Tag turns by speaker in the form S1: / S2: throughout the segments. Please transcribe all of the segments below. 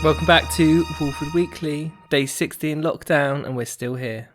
S1: Welcome back to Walford Weekly, day 60 in lockdown, and we're still here.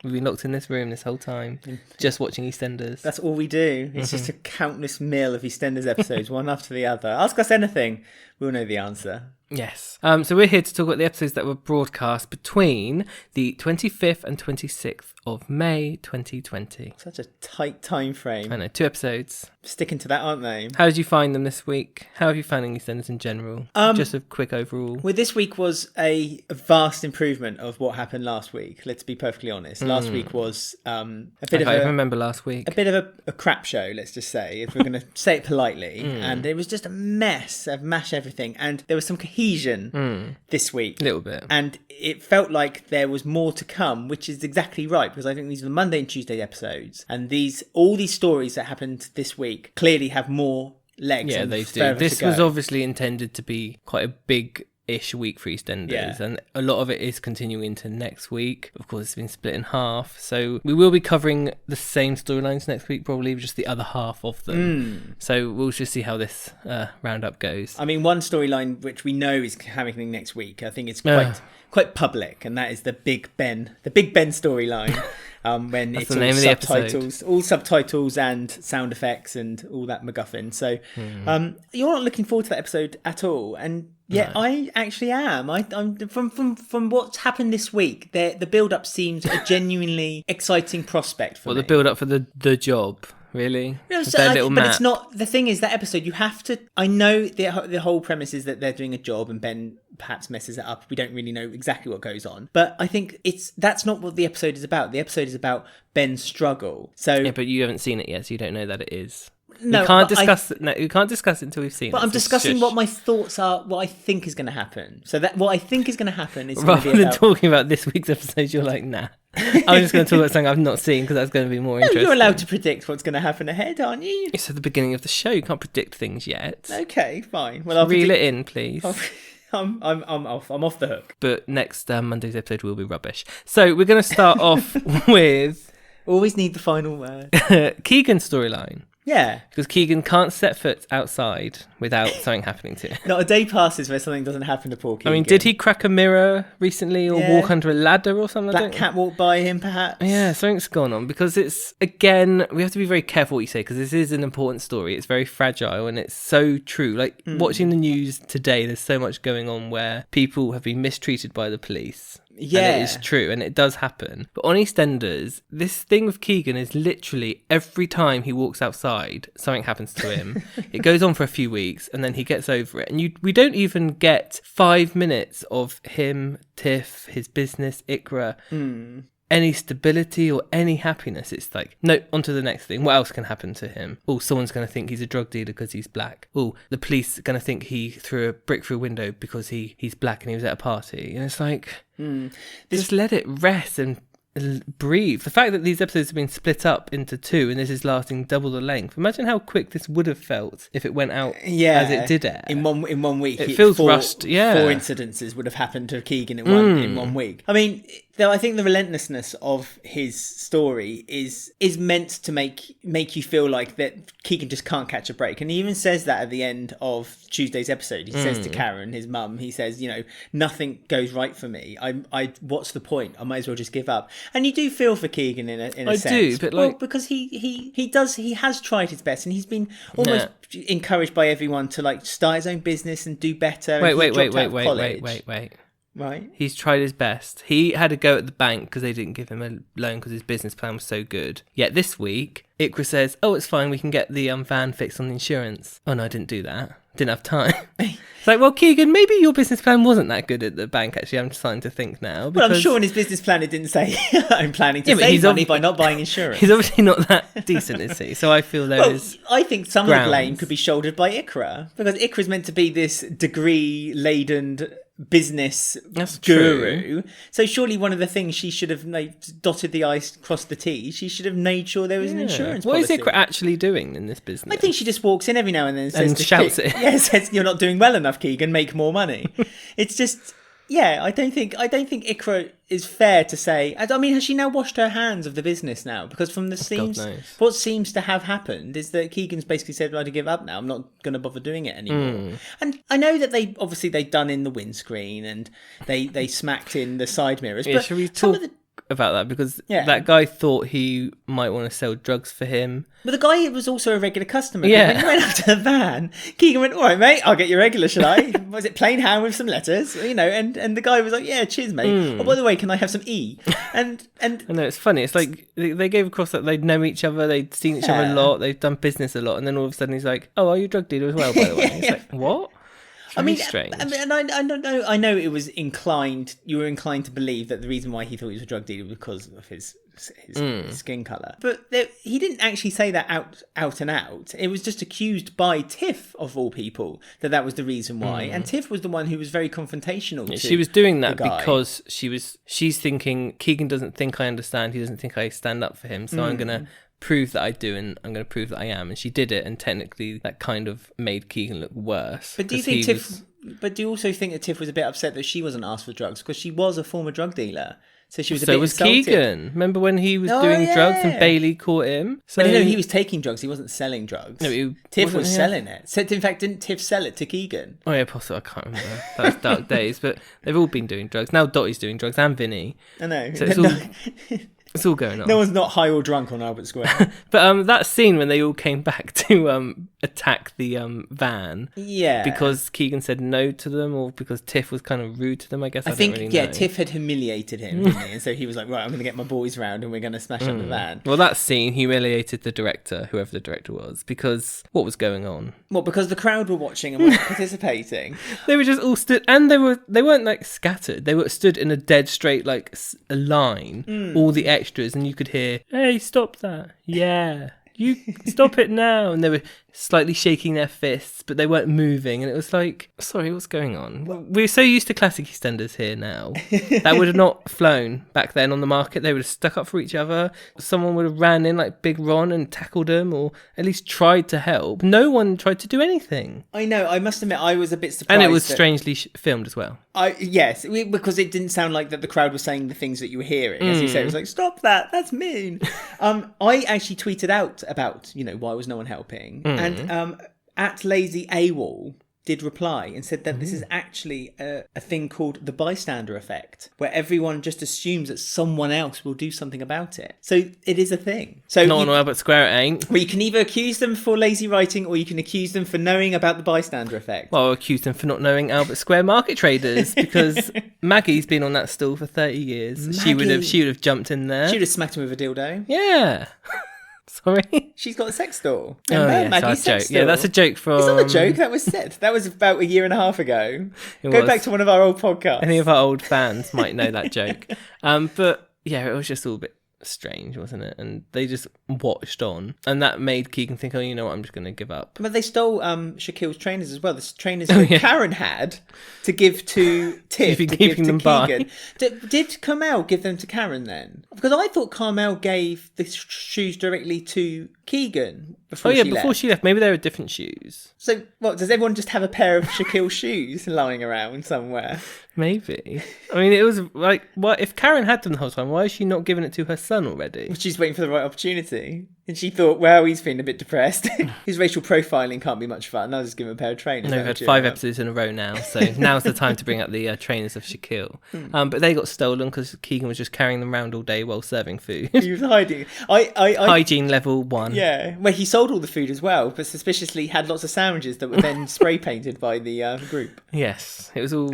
S1: We've been locked in this room this whole time, just watching EastEnders.
S2: That's all we do. It's just a countless meal of EastEnders episodes, one after the other. Ask us anything, we'll know the answer.
S1: Yes. So we're here to talk about the episodes that were broadcast between the 25th and 26th of May 2020.
S2: Such a tight time frame.
S1: I know, 2 episodes.
S2: Sticking to that, aren't they?
S1: How did you find them this week? How have you found EastEnders in general? Just a quick overall.
S2: Well, this week was a vast improvement of what happened last week. Let's be perfectly honest. Last week was a bit of a... I
S1: remember last week.
S2: A bit of a crap show, let's just say, if we're going to say it politely. And it was just a mess of mash everything. And there was some cohesion this week.
S1: A little bit.
S2: And it felt like there was more to come, which is exactly right, because I think these are the Monday and Tuesday episodes. And all these stories that happened this week clearly have more legs.
S1: Yeah, they do. This was obviously intended to be quite a big-ish week for EastEnders, and a lot of it is continuing into next week. Of course, it's been split in half, so we will be covering the same storylines next week, probably just the other half of them. So we'll just see how this roundup goes.
S2: I mean, one storyline which we know is happening next week, I think it's quite public, and that is the Big Ben storyline. When
S1: That's
S2: it's
S1: the name
S2: all
S1: of the
S2: subtitles,
S1: episode.
S2: all subtitles and sound effects and all that MacGuffin. So you're not looking forward to that episode at all, and yet no. I actually am. I'm from what's happened this week. The build-up seems a genuinely exciting prospect for me.
S1: The build-up for the job. Really?
S2: No, but it's not. The thing is, that episode, you have to... I know the whole premise is that they're doing a job and Ben perhaps messes it up. We don't really know exactly what goes on. But I think that's not what the episode is about. The episode is about Ben's struggle. So
S1: yeah, but you haven't seen it yet, so you don't know that it is.
S2: No,
S1: you can't discuss it. No, you can't discuss it until we've seen it.
S2: But I'm discussing what my thoughts are, what I think is going to happen. So that what I think is going to happen is
S1: rather than talking about this week's episode, you're like, nah. I'm just going to talk about something I've not seen because that's going to be more interesting.
S2: You're allowed to predict what's going to happen ahead, aren't you?
S1: It's at the beginning of the show. You can't predict things yet.
S2: Okay, fine. Well, I'll
S1: reel it in, please.
S2: I'm off. I'm off the hook.
S1: But next Monday's episode will be rubbish. So we're going to start off with
S2: always need the final word.
S1: Keegan's storyline.
S2: Yeah.
S1: Because Keegan can't set foot outside without something happening to him.
S2: Not a day passes where something doesn't happen to poor Keegan.
S1: I mean, did he crack a mirror recently or walk under a ladder or something?
S2: Black cat walked by him, perhaps?
S1: Yeah, something's gone on. Because it's, again, we have to be very careful what you say, because this is an important story. It's very fragile and it's so true. Like, watching the news today, there's so much going on where people have been mistreated by the police. Yeah. And it is true, and it does happen. But on EastEnders, this thing with Keegan is literally every time he walks outside, something happens to him. It goes on for a few weeks, and then he gets over it. And we don't even get 5 minutes of him, Tiff, his business, Iqra, any stability or any happiness. It's like, no, on to the next thing. What else can happen to him? Oh, someone's going to think he's a drug dealer because he's black. Oh, the police are going to think he threw a brick through a window because he's black and he was at a party. And it's like, just let it rest and breathe. The fact that these episodes have been split up into 2 and this is lasting double the length. Imagine how quick this would have felt if it went out as it did air.
S2: In one week.
S1: It feels rushed.
S2: 4 incidences would have happened to Keegan in 1 week. I mean, though, I think the relentlessness of his story is meant to make you feel like that Keegan just can't catch a break. And he even says that at the end of Tuesday's episode. He says to Karen, his mum, he says, nothing goes right for me. I what's the point? I might as well just give up. And you do feel for Keegan in a sense. I do, but because he has tried his best, and he's been almost encouraged by everyone to start his own business and do better.
S1: Wait.
S2: Right.
S1: He's tried his best. He had a go at the bank because they didn't give him a loan because his business plan was so good. Yet this week, Iqra says, oh, it's fine, we can get the van fixed on the insurance. Oh, no, I didn't do that. Didn't have time. It's like, well, Keegan, maybe your business plan wasn't that good at the bank, actually. I'm starting to think now.
S2: Well, I'm sure in his business plan it didn't say, I'm planning to save money by not buying insurance.
S1: He's obviously not that decent, is he? So I feel there is
S2: I think some of the blame could be shouldered by Iqra, because Iqra's meant to be this degree-laden business guru. So surely one of the things she should have dotted the I's, crossed the T's, she should have made sure there was an insurance policy.
S1: What is Iqra actually doing in this business?
S2: I think she just walks in every now and then and says
S1: shouts it.
S2: Yeah, says, you're not doing well enough, Keegan, make more money. It's just... Yeah, I don't think Iqra is fair to say. I mean, has she now washed her hands of the business now? Because from the what seems to have happened is that Keegan's basically said, "I to give up now. I'm not going to bother doing it anymore." And I know that they've done in the windscreen and they smacked in the side mirrors.
S1: Yeah,
S2: but
S1: should we talk about that? Because that guy thought he might want to sell drugs for him.
S2: But the guy was also a regular customer.
S1: Yeah.
S2: When he went up to the van, Keegan went, "All right, mate, I'll get you regular, shall I?" Was it plain ham with some lettuce? And the guy was like, "Yeah, cheers, mate. Oh, by the way, can I have some E?" And
S1: I know, it's funny. It's like they gave across that they'd know each other, they'd seen each other a lot, they've done business a lot, and then all of a sudden he's like, "Oh, are you a drug dealer as well, by the way?" It's like, what? Strange.
S2: And I don't know. I know it was you were inclined to believe that the reason why he thought he was a drug dealer was because of his skin colour. But he didn't actually say that out and out. It was just accused by Tiff, of all people, that was the reason why. And Tiff was the one who was very confrontational.
S1: Yeah, she was doing that because she's thinking, Keegan doesn't think I understand. He doesn't think I stand up for him. So I'm going to prove that I do, and I'm going to prove that I am. And she did it, and technically that kind of made Keegan look worse.
S2: But do you think Tiff? But do you also think that Tiff was a bit upset that she wasn't asked for drugs, because she was a former drug dealer? So she was a bit insulted.
S1: Keegan. Remember when he was doing drugs and Bailey caught him?
S2: So but he was taking drugs. He wasn't selling drugs. No, Tiff was selling it. So in fact, didn't Tiff sell it to Keegan?
S1: Oh yeah, possibly. I can't remember. That was dark days. But they've all been doing drugs. Now Dottie's doing drugs, and Vinny.
S2: I know.
S1: So it's all... It's all going on.
S2: No one's not high or drunk on Albert Square.
S1: But that scene when they all came back to attack the van.
S2: Yeah.
S1: Because Keegan said no to them, or because Tiff was kind of rude to them, I guess. I
S2: think,
S1: don't really know.
S2: Tiff had humiliated him, didn't he? And so he was like, right, I'm going to get my boys round and we're going to smash up the van.
S1: Well, that scene humiliated the director, whoever the director was, because what was going on?
S2: Well, because the crowd were watching and weren't participating.
S1: They were just all stood, and they weren't like scattered. They were stood in a dead straight, like a line, all the extras, and you could hear, "Hey, stop that. Yeah. You stop it now." And they were slightly shaking their fists, but they weren't moving. And it was like, sorry, what's going on? We're so used to classic EastEnders here now. That would have not flown back then on the market. They would have stuck up for each other. Someone would have ran in like Big Ron and tackled them, or at least tried to help. No one tried to do anything.
S2: I know. I must admit, I was a bit surprised.
S1: And it was strangely filmed as well.
S2: Yes, because it didn't sound like that the crowd was saying the things that you were hearing. As you said, it was like, stop that. That's mean. I actually tweeted out about, why was no one helping? And at Lazy AWOL did reply and said that this is actually a thing called the bystander effect, where everyone just assumes that someone else will do something about it. So it is a thing. So
S1: not on Albert Square, it ain't.
S2: Well, you can either accuse them for lazy writing, or you can accuse them for knowing about the bystander effect.
S1: Well, I'll accuse them for not knowing Albert Square market traders, because Maggie's been on that stool for 30 years. She would have jumped in there.
S2: She would have smacked him with a dildo.
S1: Yeah. Sorry?
S2: She's got a sex doll.
S1: Maggie's sex doll. Yeah, that's a joke from...
S2: It's not a joke, that was said. That was about 1.5 years ago. Go back to one of our old podcasts.
S1: Any of our old fans might know that joke. But yeah, it was just all a bit strange, wasn't it? And they just watched on, and that made Keegan think, oh, you know what, I'm just going to give up.
S2: But they stole Shaquille's trainers as well. The trainers that Karen had to give to Tiff, to give to Keegan. Did Carmel give them to Karen then? Because I thought Carmel gave the shoes directly to Keegan before she left.
S1: Before she left. Maybe they were different shoes.
S2: So what, does everyone just have a pair of Shaquille shoes lying around somewhere?
S1: Maybe. I mean, it was like, what if Karen had them the whole time? Why is she not giving it to her son already?
S2: She's waiting for the right opportunity. And she thought, well, he's feeling a bit depressed. His racial profiling can't be much fun. I'll just give him a pair of trainers.
S1: No, we've had 5 episodes in a row now, so now's the time to bring up the trainers of Shaquille. But they got stolen because Keegan was just carrying them around all day while serving food.
S2: He was hiding.
S1: Hygiene level 1.
S2: Yeah, well, he sold all the food as well, but suspiciously had lots of sandwiches that were then spray painted by the group.
S1: Yes, it was all...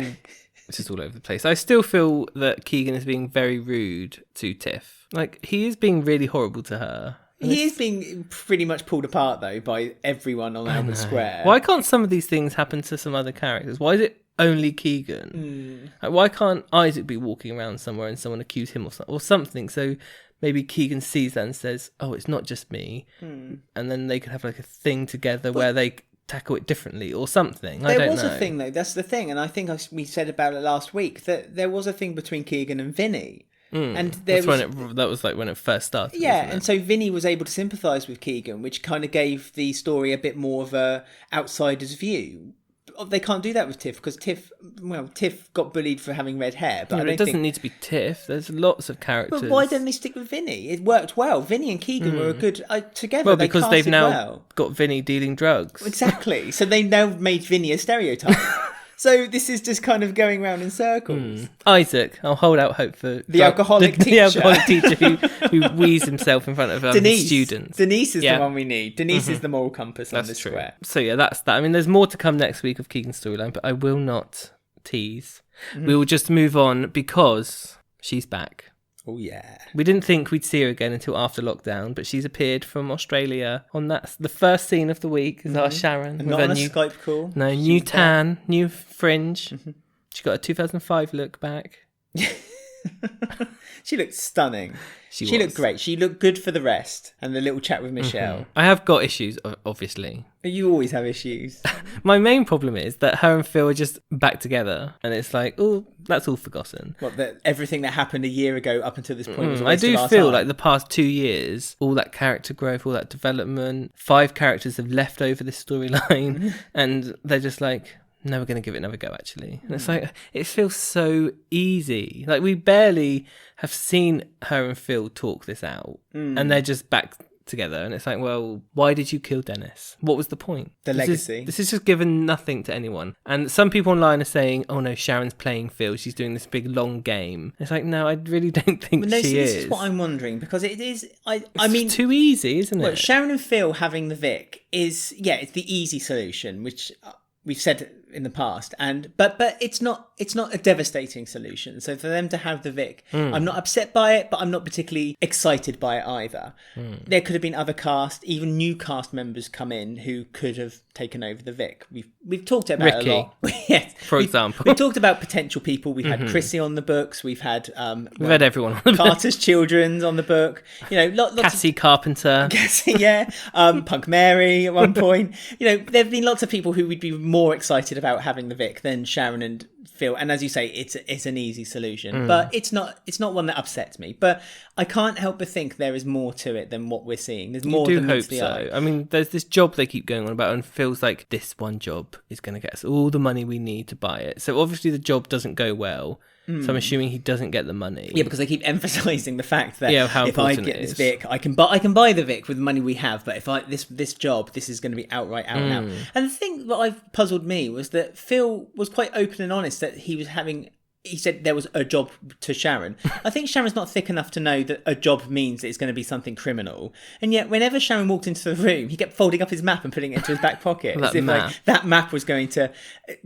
S1: It's just all over the place. I still feel that Keegan is being very rude to Tiff. Like, he is being really horrible to her.
S2: He is being pretty much pulled apart, though, by everyone on Albert Square.
S1: Why can't some of these things happen to some other characters? Why is it only Keegan? Like, why can't Isaac be walking around somewhere and someone accuse him or something? So maybe Keegan sees that and says, oh, it's not just me. And then they could have like a thing together where they... tackle it differently or something. I don't know.
S2: There was a thing though, that's the thing, and I think we said about it last week, that there was a thing between Keegan and Vinny. And that
S1: was like when it first started.
S2: Yeah, and so Vinny was able to sympathise with Keegan, which kind of gave the story a bit more of a outsider's view. they can't do that with Tiff because Tiff got bullied for having red hair. But
S1: it doesn't need to be Tiff. There's lots of characters.
S2: But why don't they stick with Vinny? It worked well. Vinny and Keegan were a good together.
S1: Well, because they've now
S2: well.
S1: got Vinny dealing drugs.
S2: Exactly. So they now made Vinny a stereotype. So this is just kind of going round in circles.
S1: Isaac, I'll hold out hope for
S2: the alcoholic teacher.
S1: The alcoholic teacher who wheezes himself in front of students.
S2: Denise is the one we need. Denise is the moral compass on this square.
S1: So yeah, that's that. I mean, there's more to come next week of Keegan's storyline, but I will not tease. We will just move on because she's back.
S2: Oh yeah.
S1: We didn't think we'd see her again until after lockdown, but she's appeared from Australia on the first scene of the week is our Sharon.
S2: And not on a Skype call.
S1: No, new tan, new fringe. She got a 2005 look back.
S2: She looked stunning. She looked great. She looked good for the rest. And the little chat with Michelle.
S1: I have got issues, obviously.
S2: You always have issues.
S1: My main problem is that her and Phil are just back together. And it's like, oh, that's all forgotten.
S2: Everything that happened a year ago up until this point was a
S1: I
S2: waste
S1: do
S2: of our
S1: feel
S2: time.
S1: like the past 2 years, all that character growth, all that development, 5 characters have left over this storyline. And they're just like... No, we're going to give it another go, actually. And it's like, it feels so easy. Like, we barely have seen her and Phil talk this out. And they're just back together. And it's like, well, why did you kill Dennis? What was the point?
S2: Legacy.
S1: This is just given nothing to anyone. And some people online are saying, oh no, Sharon's playing Phil. She's doing this big, long game. It's like, no, I really don't think she is.
S2: This is what I'm wondering, because it is... I mean,
S1: it's too easy, isn't it?
S2: Sharon and Phil having the Vic is, it's the easy solution, which... We've said in the past, but it's not a devastating solution. So for them to have the Vic, I'm not upset by it, but I'm not particularly excited by it either. There could have been other cast, even new cast members come in who could have taken over the Vic. We've talked about
S1: Ricky,
S2: it a lot. Yes,
S1: for example.
S2: We've talked about potential people. We've had Chrissy on the books. We've had
S1: everyone on the
S2: Carter's Children's on the book. Lots
S1: Cassie Carpenter.
S2: Cassie, yeah. Punk Mary at one point. There have been lots of people who would be more excited about having the Vic than Sharon and Phil. And as you say, it's an easy solution, but it's not one that upsets me. But I can't help but think there is more to it than what we're seeing. There's more.
S1: You
S2: than
S1: do
S2: meets
S1: hope
S2: the
S1: so.
S2: eye.
S1: I mean, there's this job they keep going on about, and feels like this one job is going to get us all the money we need to buy it. So obviously the job doesn't go well. So I'm assuming he doesn't get the money.
S2: Yeah, because they keep emphasising the fact that if I get this Vic, I can buy the Vic with the money we have. But if this job, this is going to be outright out now. And the thing that puzzled me was that Phil was quite open and honest that he was having. He said there was a job to Sharon. I think Sharon's not thick enough to know that a job means that it's going to be something criminal. And yet, whenever Sharon walked into the room, he kept folding up his map and putting it into his back pocket. As if that map was going to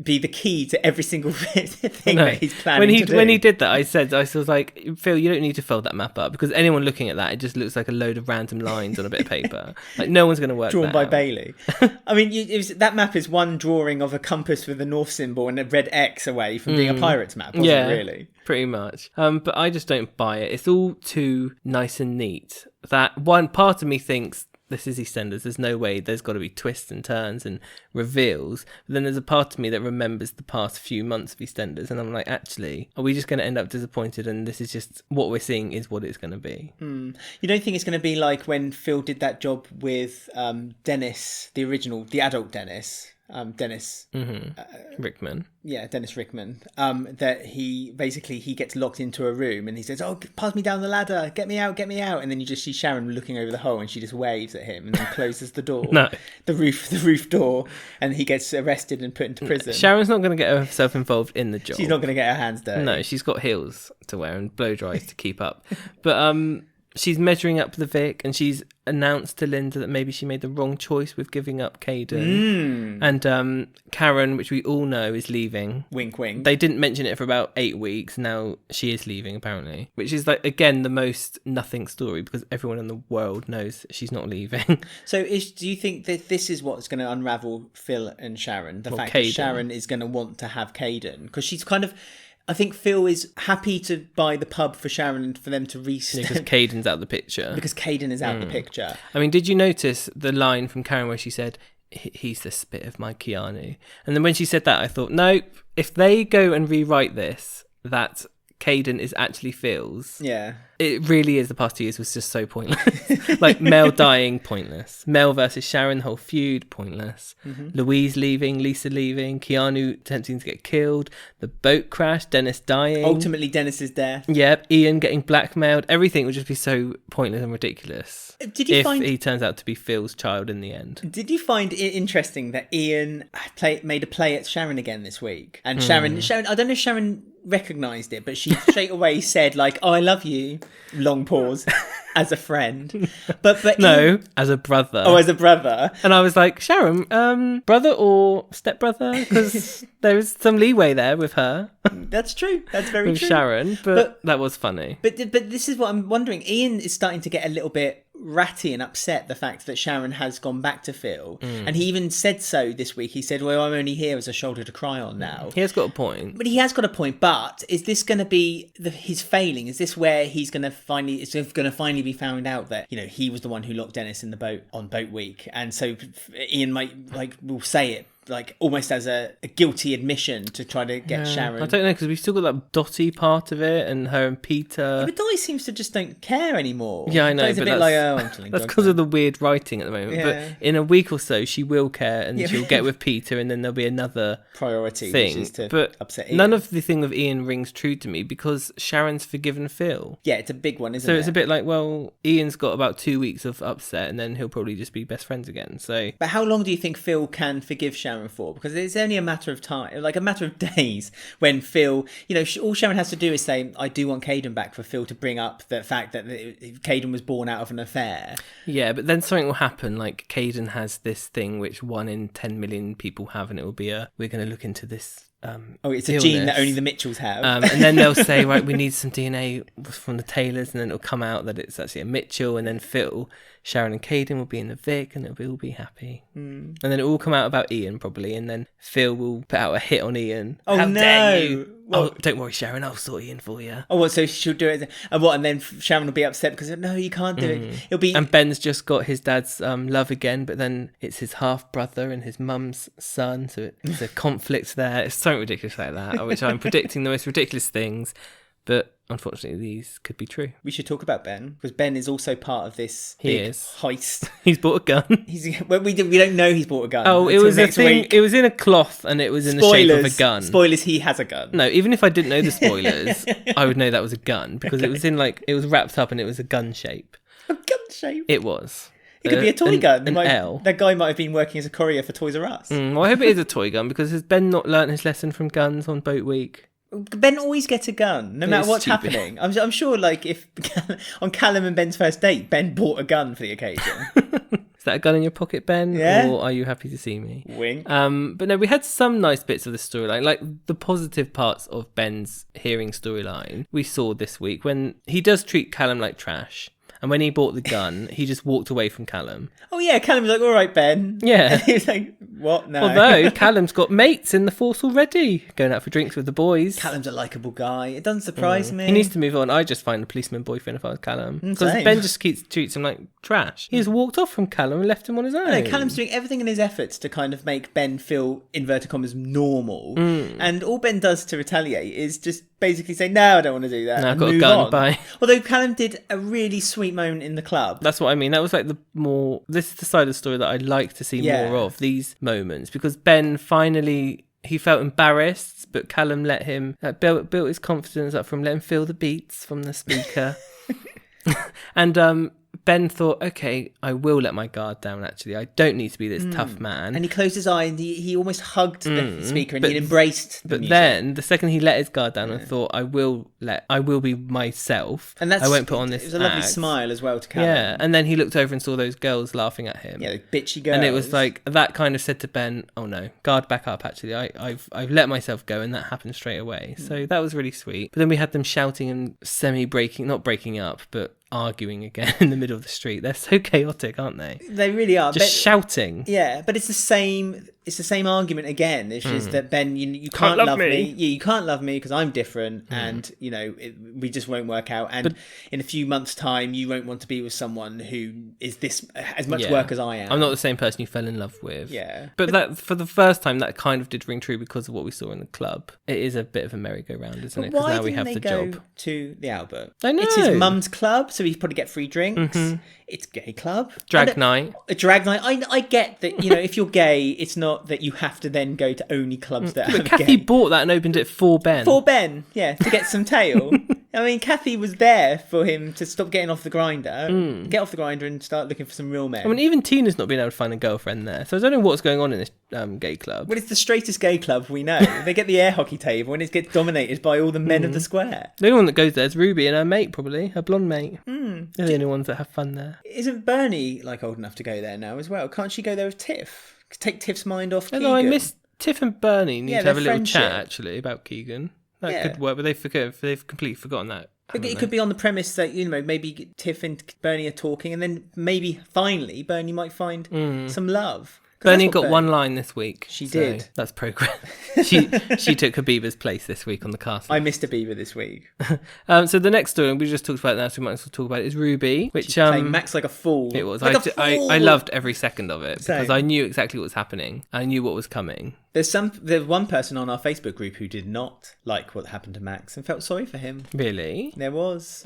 S2: be the key to every single thing that he's planning to do.
S1: When he did that, I was like, Phil, you don't need to fold that map up, because anyone looking at that, it just looks like a load of random lines on a bit of paper. Like, no one's going to work
S2: Drawn by
S1: out.
S2: Bailey. I mean, that map is one drawing of a compass with a north symbol and a red X away from being a pirate's map.
S1: Yeah,
S2: really,
S1: pretty much. But I just don't buy it. It's all too nice and neat. That one part of me thinks this is EastEnders. There's no way. There's got to be twists and turns and reveals. But then there's a part of me that remembers the past few months of EastEnders, and I'm like, actually, are we just going to end up disappointed? And this is just what we're seeing is what it's going to be.
S2: You don't think it's going to be like when Phil did that job with Dennis, the adult Dennis. Dennis
S1: Rickman.
S2: Yeah, Dennis Rickman. That he gets locked into a room and he says, "Oh, pass me down the ladder, get me out," and then you just see Sharon looking over the hole and she just waves at him and then closes the door.
S1: No,
S2: the roof door, and he gets arrested and put into prison.
S1: Sharon's not going to get herself involved in the job.
S2: She's not going to get her hands dirty.
S1: No, she's got heels to wear and blow dries to keep up. But she's measuring up the Vic, and she's announced to Linda that maybe she made the wrong choice with giving up Caden. And Karen, which we all know, is leaving.
S2: Wink, wink.
S1: They didn't mention it for about 8 weeks. Now she is leaving, apparently. Which is, like, again, the most nothing story, because everyone in the world knows she's not leaving.
S2: So do you think that this is what's going to unravel Phil and Sharon? The fact that Sharon is going to want to have Caden? Because she's kind of... I think Phil is happy to buy the pub for Sharon and for them to restart.
S1: Because Caden's out of the picture.
S2: Because Caden is out of the picture.
S1: I mean, did you notice the line from Karen where she said, "He's the spit of my Keanu"? And then when she said that, I thought, nope, if they go and rewrite this, that Caden is actually Phil's.
S2: Yeah.
S1: It really is. The past 2 years was just so pointless. Like Mel dying, pointless. Mel versus Sharon, the whole feud, pointless. Louise leaving, Lisa leaving, Keanu attempting to get killed, the boat crash, Dennis dying.
S2: Ultimately, Dennis's death.
S1: Yep, Ian getting blackmailed. Everything would just be so pointless and ridiculous.
S2: Did you find
S1: he turns out to be Phil's child in the end?
S2: Did you find it interesting that Ian made a play at Sharon again this week? And Sharon, I don't know if Sharon recognised it, but she straight away said like, "Oh, I love you," long pause, as a friend. But
S1: No,
S2: Ian,
S1: as a brother.
S2: oh, as a brother.
S1: And I was like, Sharon, brother or stepbrother? Because there was some leeway there with her,
S2: That's true. That's very
S1: with
S2: true.
S1: Sharon. But that was funny.
S2: But this is what I'm wondering. Ian is starting to get a little bit ratty and upset the fact that Sharon has gone back to Phil, and he even said so this week. He said, "Well, I'm only here as a shoulder to cry on now."
S1: He has got a point.
S2: But he has got a point. But is this going to be his failing? Is this where he's going to finally? It's going to finally be found out that he was the one who locked Dennis in the boat on boat week, and so Ian might will say it like almost as a guilty admission to try to get Sharon.
S1: I don't know, because we've still got that Dottie part of it, and her and Peter.
S2: Yeah, but Dottie seems to just don't care anymore.
S1: Yeah, I know.
S2: Dottie's a
S1: but
S2: bit
S1: that's,
S2: like, oh, I'm telling
S1: that's
S2: dogs
S1: because
S2: now.
S1: of the weird writing at the moment.
S2: Yeah.
S1: But in a week or so, she will care, and she'll get with Peter, and then there'll be another
S2: priority
S1: thing.
S2: which is to
S1: but
S2: upset Ian.
S1: none of the thing with Ian rings true to me, because Sharon's forgiven Phil.
S2: Yeah, it's a big one, isn't
S1: So
S2: it?
S1: it's a bit like, well, Ian's got about 2 weeks of upset, and then he'll probably just be best friends again. So,
S2: But how long do you think Phil can forgive Sharon for? Because it's only a matter of time, like a matter of days, when Phil, all Sharon has to do is say, "I do want Caden back," for Phil to bring up the fact that Caden was born out of an affair.
S1: yeah, but then something will happen. Like Caden has this thing which 1 in 10 million people have, and it will be we're going to look into this.
S2: It's a
S1: illness.
S2: gene that only the Mitchells have.
S1: And then they'll say, right, we need some DNA from the Taylors, and then it'll come out that it's actually a Mitchell, and then Phil, Sharon and Caden will be in the Vic, and it'll all be happy. And then it will all come out about Ian probably, and then Phil will put out a hit on Ian.
S2: Oh,
S1: How
S2: no.
S1: dare you?
S2: Well-
S1: Oh, don't worry, Sharon, I'll sort Ian for you.
S2: Oh, what? So she'll do it, and then Sharon will be upset because no, you can't do it. It'll be
S1: And Ben's just got his dad's love again, but then it's his half brother and his mum's son, so it's a conflict there. It's something ridiculous like that, which I'm predicting the most ridiculous things, but unfortunately these could be true.
S2: We should talk about Ben, because Ben is also part of this big heist.
S1: He's bought a gun.
S2: We don't know he's bought a gun.
S1: Oh, it
S2: until
S1: was a
S2: next
S1: thing.
S2: week.
S1: It was in a cloth, and it was in the shape of a gun.
S2: Spoilers, he has a gun.
S1: No, even if I didn't know the spoilers, I would know that was a gun, because it was it was wrapped up and it was a gun shape.
S2: A gun shape.
S1: It was.
S2: It could be a toy gun.
S1: An L.
S2: That guy might have been working as a courier for Toys R Us.
S1: Well, I hope it is a toy gun, because has Ben not learnt his lesson from guns on Boat Week?
S2: Ben always gets a gun, no matter what's
S1: stupid.
S2: happening. I'm sure, like, if on Callum and Ben's first date, Ben bought a gun for the occasion.
S1: Is that a gun in your pocket, Ben?
S2: Yeah.
S1: Or are you happy to see me?
S2: Wink.
S1: But no, we had some nice bits of the storyline, like the positive parts of Ben's hearing storyline we saw this week, when he does treat Callum like trash. And when he bought the gun, he just walked away from Callum.
S2: Oh yeah, Callum was like, "All right, Ben."
S1: Yeah.
S2: And he was like, "What? No."
S1: Although Callum's got mates in the force already, going out for drinks with the boys.
S2: Callum's a likable guy. It doesn't surprise me.
S1: He needs to move on. I just find a policeman boyfriend if I was Callum. Because
S2: same.
S1: Ben just treats him like trash. He just walked off from Callum and left him on his own.
S2: No, Callum's doing everything in his efforts to kind of make Ben feel, inverted commas, normal. And all Ben does to retaliate is just basically say, "No, I don't want to do that."
S1: No, I've
S2: and
S1: got a
S2: move
S1: gun,
S2: on.
S1: bye.
S2: Although Callum did a really sweet moment in the club.
S1: That's what I mean. That was like this is the side of the story that I'd like to see more of, these moments. Because Ben finally, he felt embarrassed, but Callum let him, built his confidence up from letting him feel the beats from the speaker. And Ben thought, okay, I will let my guard down, actually. I don't need to be this tough man.
S2: And he closed his eye and he almost hugged the speaker and he embraced the
S1: But
S2: music.
S1: then, the second he let his guard down and thought, I will be myself.
S2: And
S1: I won't put on this
S2: It was a lovely
S1: act.
S2: smile as well to Callum.
S1: Yeah, and then he looked over and saw those girls laughing at him.
S2: Yeah, the bitchy girls.
S1: And it was like, that kind of said to Ben, oh no, guard back up, actually. I've let myself go, and that happened straight away. So that was really sweet. But then we had them shouting and not breaking up, but arguing again in the middle of the street. They're so chaotic, aren't they?
S2: They really are.
S1: Just shouting.
S2: Yeah, but it's the same it's the same argument again. It's just that Ben, you can't love me. Yeah, you can't love me because I'm different, and we just won't work out. And in a few months' time, you won't want to be with someone who is this as much work as I am.
S1: I'm not the same person you fell in love with.
S2: Yeah,
S1: but that for the first time, that kind of did ring true because of what we saw in the club. It is a bit of a merry-go-round, isn't it? Because now we have the job.
S2: To the Albert.
S1: I know.
S2: It's his mum's club, so he'd probably get free drinks. It's gay club.
S1: Drag night.
S2: A drag night. I get that, if you're gay, it's not that you have to then go to only clubs that have
S1: Kathy
S2: gay.
S1: bought that and opened it for Ben.
S2: For Ben, yeah, to get some tail. I mean, Kathy was there for him to stop getting off the grinder, get off the grinder and start looking for some real men.
S1: I mean, even Tina's not been able to find a girlfriend there, so I don't know what's going on in this gay club.
S2: Well, it's the straightest gay club we know. They get the air hockey table and it gets dominated by all the men of the square.
S1: The only one that goes there is Ruby and her mate, probably, her blonde mate. They're the only ones that have fun there.
S2: Isn't Bernie old enough to go there now as well? Can't she go there with Tiff? Take Tiff's mind off Keegan.
S1: No, I miss Tiff and Bernie need to have a little
S2: friendship.
S1: chat actually about Keegan. That could work, but they've completely forgotten that.
S2: It could be on the premise that, maybe Tiff and Bernie are talking and then maybe finally Bernie might find some love.
S1: Bernie got one line this week.
S2: She did.
S1: That's progress. She took Habiba's place this week on the castle.
S2: I missed Habiba this week.
S1: So the next story, we just talked about it now, so we might as well talk about it, is Ruby, which...
S2: She's playing Max like a fool.
S1: It was.
S2: Like
S1: I loved every second of it because
S2: Same.
S1: I knew exactly what was happening. I knew what was coming.
S2: There's one person on our Facebook group who did not like what happened to Max and felt sorry for him.
S1: Really?
S2: There was.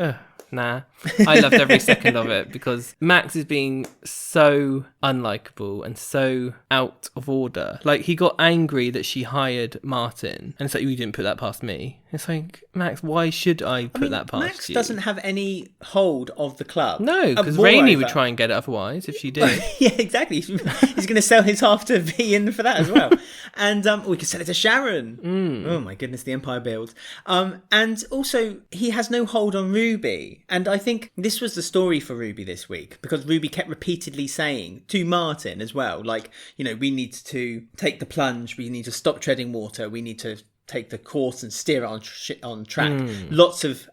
S1: Nah. I loved every second of it because Max is being so unlikable and so out of order. Like, he got angry that she hired Martin and it's like, you didn't put that past me. It's like, Max, why should I put that past
S2: Max
S1: you?
S2: doesn't have any hold of the club.
S1: No, because Rainey would try and get it otherwise if she did.
S2: Yeah, exactly. He's going to sell his half to be in for that as well. And we could sell it to Sharon. Oh my goodness, the empire builds. And also, he has no hold on Ruby. And I think this was the story for Ruby this week because Ruby kept repeatedly saying to Martin as well, we need to take the plunge. We need to stop treading water. We need to take the course and steer it on track. Lots of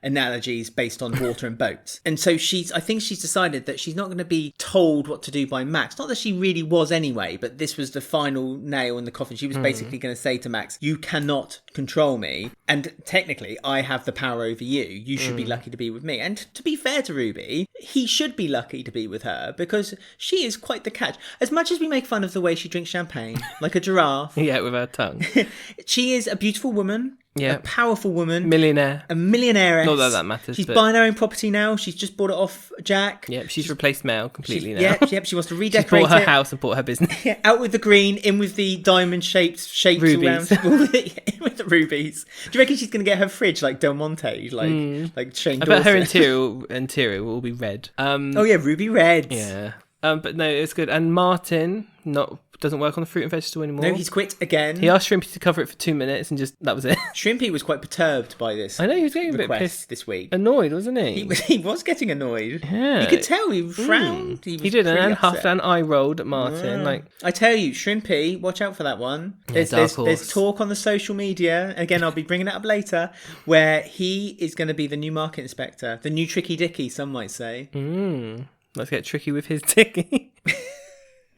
S2: analogies based on water and boats. And so I think she's decided that she's not going to be told what to do by Max. Not that she really was anyway, but this was the final nail in the coffin. She was basically going to say to Max, you cannot control me. And technically, I have the power over you. You should be lucky to be with me. And to be fair to Ruby, he should be lucky to be with her because she is quite the catch. As much as we make fun of the way she drinks champagne, like a giraffe.
S1: Yeah, with her tongue.
S2: She is a beautiful woman.
S1: Yeah.
S2: A powerful woman.
S1: Millionaire.
S2: A millionaire.
S1: Not that matters.
S2: She's buying her own property now. She's just bought it off Jack.
S1: Yep, she's replaced Mel completely now.
S2: Yep, she wants to redecorate
S1: She's bought her house and bought her business.
S2: Yeah, out with the green, in with the diamond shapes
S1: rubies.
S2: Around. In with the rubies. Do you reckon she's going to get her fridge like Del Monte, like Shane Dawson?
S1: I bet her interior will all be red.
S2: Oh yeah, ruby red.
S1: Yeah. But no, it's good. And Martin doesn't work on the fruit and vegetable anymore.
S2: No, he's quit again.
S1: He asked Shrimpy to cover it for 2 minutes and that was it.
S2: Shrimpy was quite perturbed by this.
S1: I know, he was getting a bit pissed
S2: this week.
S1: Annoyed, wasn't he?
S2: He was getting annoyed.
S1: Yeah.
S2: You could tell he frowned.
S1: He did, and huffed and eye rolled at Martin.
S2: I tell you, Shrimpy, watch out for that one.
S1: Yeah,
S2: there's talk on the social media, again, I'll be bringing it up later, where he is going to be the new market inspector. The new Tricky Dicky, some might say.
S1: Let's get tricky with his dicky.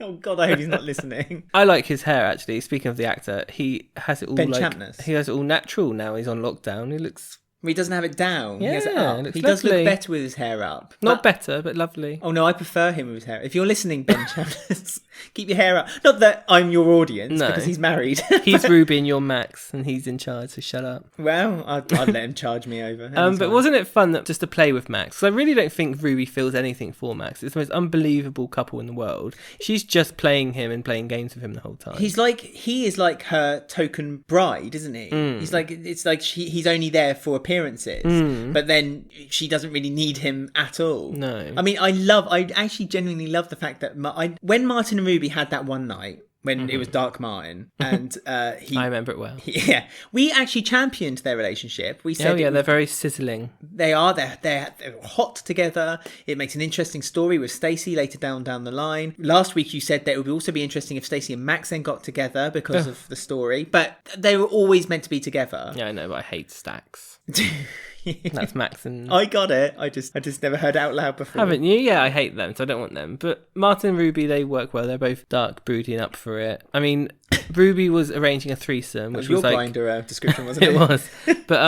S2: Oh God, I hope he's not listening.
S1: I like his hair actually. Speaking of the actor, he has it all
S2: Champness.
S1: He has it all natural now. He's on lockdown. He looks.
S2: He doesn't have it down.
S1: Yeah,
S2: he has it up. He does look better with his hair up.
S1: Not better, but lovely.
S2: Oh no, I prefer him with his hair. If you're listening, Ben Champness, keep your hair up. Not that I'm your audience, because he's married.
S1: He's Ruby and you're Max, and he's in charge, so shut up.
S2: Well, I'd let him charge me over.
S1: But wasn't it fun just to play with Max? Because I really don't think Ruby feels anything for Max. It's the most unbelievable couple in the world. She's just playing him and playing games with him the whole time.
S2: He is like her token bride, isn't he? He's like, it's like he's only there for appearances. But then she doesn't really need him at all.
S1: No.
S2: I mean, I actually genuinely love the fact that when Martin and Ruby had that one night, when it was Dark Martin, and I
S1: remember it well.
S2: Yeah, we actually championed their relationship. We said,
S1: they're very sizzling.
S2: They are. They're hot together. It makes an interesting story with Stacey later down the line. Last week you said that it would also be interesting if Stacey and Max then got together because of the story, but they were always meant to be together.
S1: Yeah, I know, but I hate Stax. That's Max and...
S2: I got it. I just never heard it out loud before.
S1: Haven't you? Yeah, I hate them, so I don't want them. But Martin and Ruby, they work well. They're both dark, broody and up for it. I mean, Ruby was arranging a threesome, which was like...
S2: Your Grindr description, wasn't it?
S1: It was. But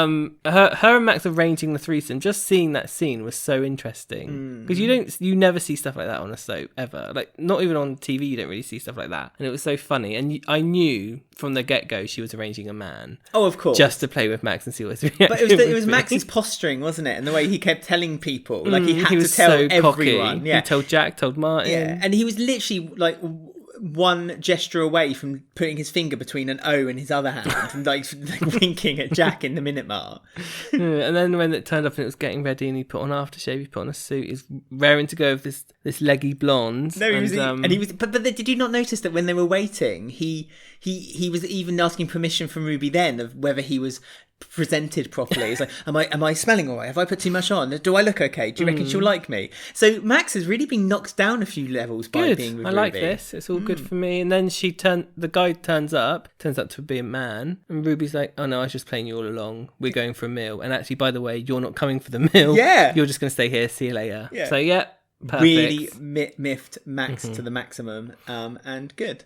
S1: her and Max arranging the threesome, just seeing that scene was so interesting. Because you never see stuff like that on a soap, ever. Like, not even on TV, you don't really see stuff like that. And it was so funny. And I knew from the get-go she was arranging a man.
S2: Oh, of course.
S1: Just to play with Max and see what his reaction
S2: But it was Max's posturing, wasn't it? And the way he kept telling people. Like, he had to tell
S1: so
S2: everyone.
S1: Cocky.
S2: Yeah.
S1: He told Jack, told Martin.
S2: Yeah. And he was literally, like, one gesture away from putting his finger between an O and his other hand and like winking at Jack in the minute mark.
S1: And then when it turned up and it was getting ready and he put on aftershave, he put on a suit, he's raring to go with this leggy blonde.
S2: No, he was but did you not notice that when they were waiting, he was even asking permission from Ruby then of whether he was presented properly. It's like, am I smelling all right? Have I put too much on? Do I look okay? Do you reckon she'll like me? So Max has really been knocked down a few levels by being with Ruby.
S1: I like this. It's all good for me. And then the guy turns out to be a man, and Ruby's like, oh no, I was just playing you all along. We're going for a meal. And actually, by the way, you're not coming for the meal.
S2: Yeah.
S1: You're just going to stay here. See you later.
S2: Yeah.
S1: So yeah, perfect.
S2: Really miffed Max to the maximum. And good.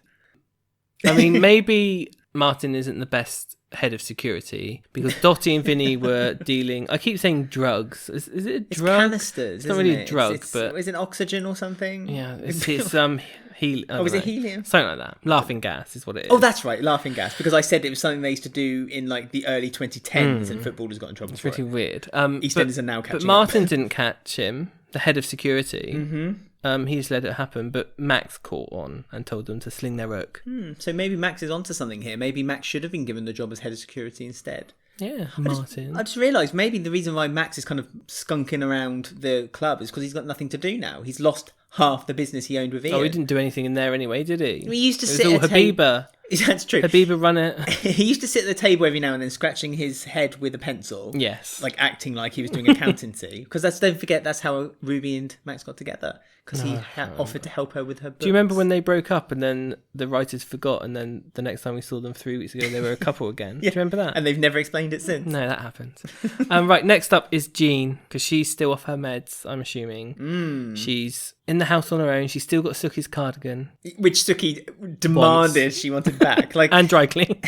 S1: I mean, maybe Martin isn't the best head of security because Dottie and Vinny were dealing... I keep saying drugs. Is it a drug?
S2: It's canisters,
S1: It's not really a drug, but...
S2: Is it oxygen or something?
S1: Yeah, it's
S2: is it helium?
S1: Something like that. Laughing gas is what it is.
S2: Oh, that's right, laughing gas. Because I said it was something they used to do in like the early 2010s and footballers got in trouble for it.
S1: It's really weird.
S2: EastEnders are now catching
S1: But Martin didn't catch him, the head of security. He just let it happen, but Max caught on and told them to sling their rook.
S2: So maybe Max is onto something here. Maybe Max should have been given the job as head of security instead.
S1: Yeah, Martin.
S2: I just realised maybe the reason why Max is kind of skunking around the club is because he's got nothing to do now. He's lost half the business he owned with Ian.
S1: Oh, he didn't do anything in there anyway, did he?
S2: He used to
S1: it
S2: sit
S1: was all
S2: at a
S1: Habiba.
S2: That's true.
S1: Habiba run it.
S2: He used to sit at the table every now and then scratching his head with a pencil.
S1: Yes.
S2: Like acting like he was doing accountancy. Because don't forget, that's how Ruby and Max got together. Because he offered to help her with her books.
S1: Do you remember when they broke up and then the writers forgot and then the next time we saw them 3 weeks ago they were a couple again?
S2: Yeah.
S1: Do you remember that?
S2: And they've never explained it since.
S1: No, that happened. Right, next up is Jean, because she's still off her meds, I'm assuming. She's in the house on her own. She's still got Suki's cardigan.
S2: Which Suki demanded she wanted back. Like
S1: and dry clean.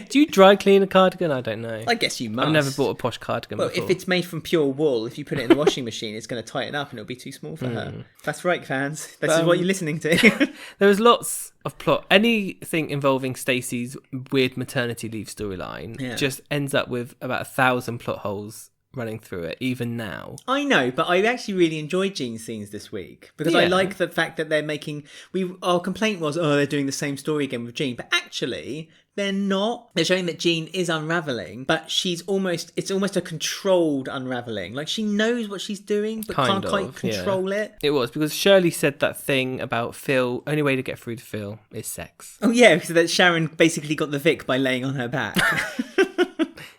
S1: Do you dry clean a cardigan? I don't know.
S2: I guess you must.
S1: I've never bought a posh cardigan before.
S2: If it's made from pure wool, if you put it in the washing machine, it's going to tighten up and it'll be too small for her. That's right, fans. This is what you're listening to.
S1: There was lots of plot. Anything involving Stacey's weird maternity leave storyline just ends up with about 1,000 plot holes running through it, even now.
S2: I know, but I actually really enjoyed Jean's scenes this week because I like the fact that they're making... Our complaint was, they're doing the same story again with Jean, but actually... They're not. They're showing that Jean is unravelling, but it's almost a controlled unravelling. Like, she knows what she's doing, but can't quite control it.
S1: It was, because Shirley said that thing about Phil, only way to get through to Phil is sex.
S2: Oh, yeah, because that Sharon basically got the Vic by laying on her back.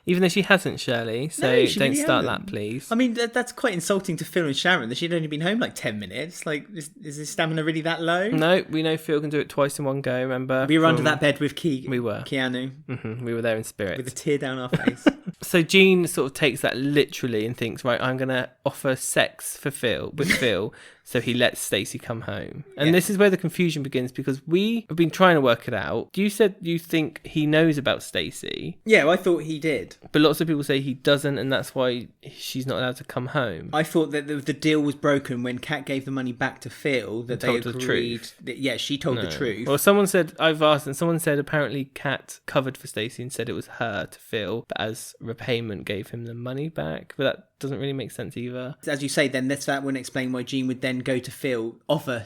S1: Even though she hasn't, Shirley, so
S2: No, she
S1: don't
S2: really
S1: start
S2: hasn't.
S1: that, please.
S2: I mean, that's quite insulting to Phil and Sharon, that she'd only been home like 10 minutes. Like, is his stamina really that low?
S1: No, we know Phil can do it twice in one go, remember?
S2: We were under that bed with Keegan.
S1: We were.
S2: Keanu.
S1: We were there in spirit.
S2: With a tear down our face.
S1: So Jean sort of takes that literally and thinks, right, I'm going to offer sex with Phil, so he lets Stacey come home. And this is where the confusion begins, because we have been trying to work it out. You said you think he knows about Stacey.
S2: Yeah, well, I thought he did.
S1: But lots of people say he doesn't, and that's why she's not allowed to come home.
S2: I thought that the deal was broken when Kat gave the money back to Phil, that they agreed... The truth. She told the truth.
S1: Well, someone said, I've asked, and someone said apparently Kat covered for Stacey and said it was her to Phil, but as repayment gave him the money back. But that doesn't really make sense either.
S2: As you say, then that wouldn't explain why Jean would then go to Phil, offer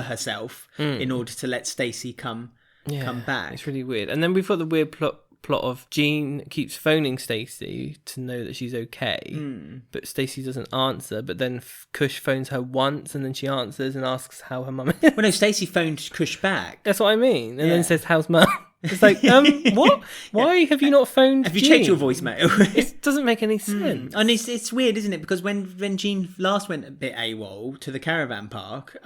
S2: herself in order to let Stacey come back. It's
S1: really weird. And then we've got the weird plot of Jean keeps phoning Stacey to know that she's okay, but Stacey doesn't answer, but then Kush phones her once and then she answers and asks how her mum is.
S2: Well, no, Stacey phoned Kush back.
S1: That's what I mean. And then says, how's mum? It's like, what? Why have you not phoned
S2: Have you
S1: Jean?
S2: checked your voicemail?
S1: It doesn't make any sense.
S2: And it's weird, isn't it? Because when Jean last went a bit AWOL to the caravan park,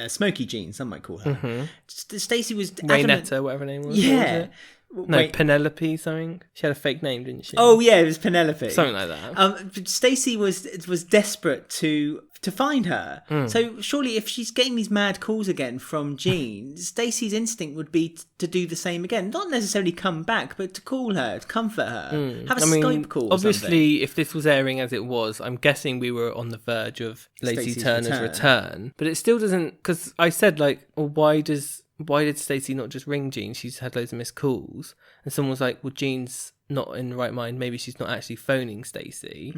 S2: Smoky Jean, some might call her, Stacey was
S1: Raynetta, whatever her name was.
S2: Yeah.
S1: No,
S2: Wait.
S1: Penelope something. She had a fake name, didn't she?
S2: Oh yeah, it was Penelope.
S1: Something like that.
S2: Stacey was desperate to find her.
S1: Mm.
S2: So surely, if she's getting these mad calls again from Jean, Stacey's instinct would be to do the same again. Not necessarily come back, but to call her, to comfort her, have a Skype call.
S1: Obviously, if this was airing as it was, I'm guessing we were on the verge of Lacey
S2: Stacey's
S1: Turner's return. But it still doesn't, because I said like, well, why did Stacey not just ring Jean? She's had loads of missed calls. And someone was like, well, Jean's not in the right mind. Maybe she's not actually phoning Stacey.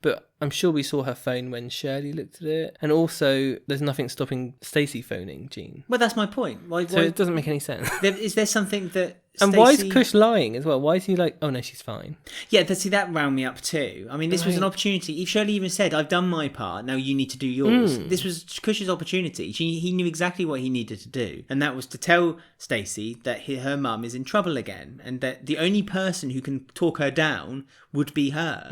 S1: But I'm sure we saw her phone when Shirley looked at it. And also, there's nothing stopping Stacey phoning Jean.
S2: Well, that's my point.
S1: So it doesn't make any sense.
S2: Is there something that
S1: And why is Kush lying as well? Why is he like, oh no, she's fine?
S2: Yeah, see, that wound me up too. I mean, this was an opportunity. Shirley even said, I've done my part, now you need to do yours. This was Kush's opportunity. He knew exactly what he needed to do. And that was to tell Stacey that her mum is in trouble again. And that the only person who can talk her down would be her.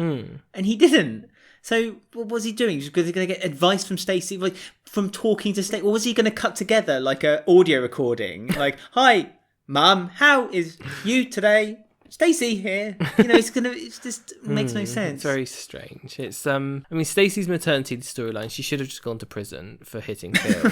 S2: And he didn't. So what was he doing? Was he going to get advice from Stacey, like from talking to Stacey? Or was he going to cut together like an audio recording? Like, hi, Mum, how is you today? Stacey here. You know, it just makes no sense.
S1: It's very strange. It's I mean, Stacey's maternity storyline, she should have just gone to prison for hitting Phil.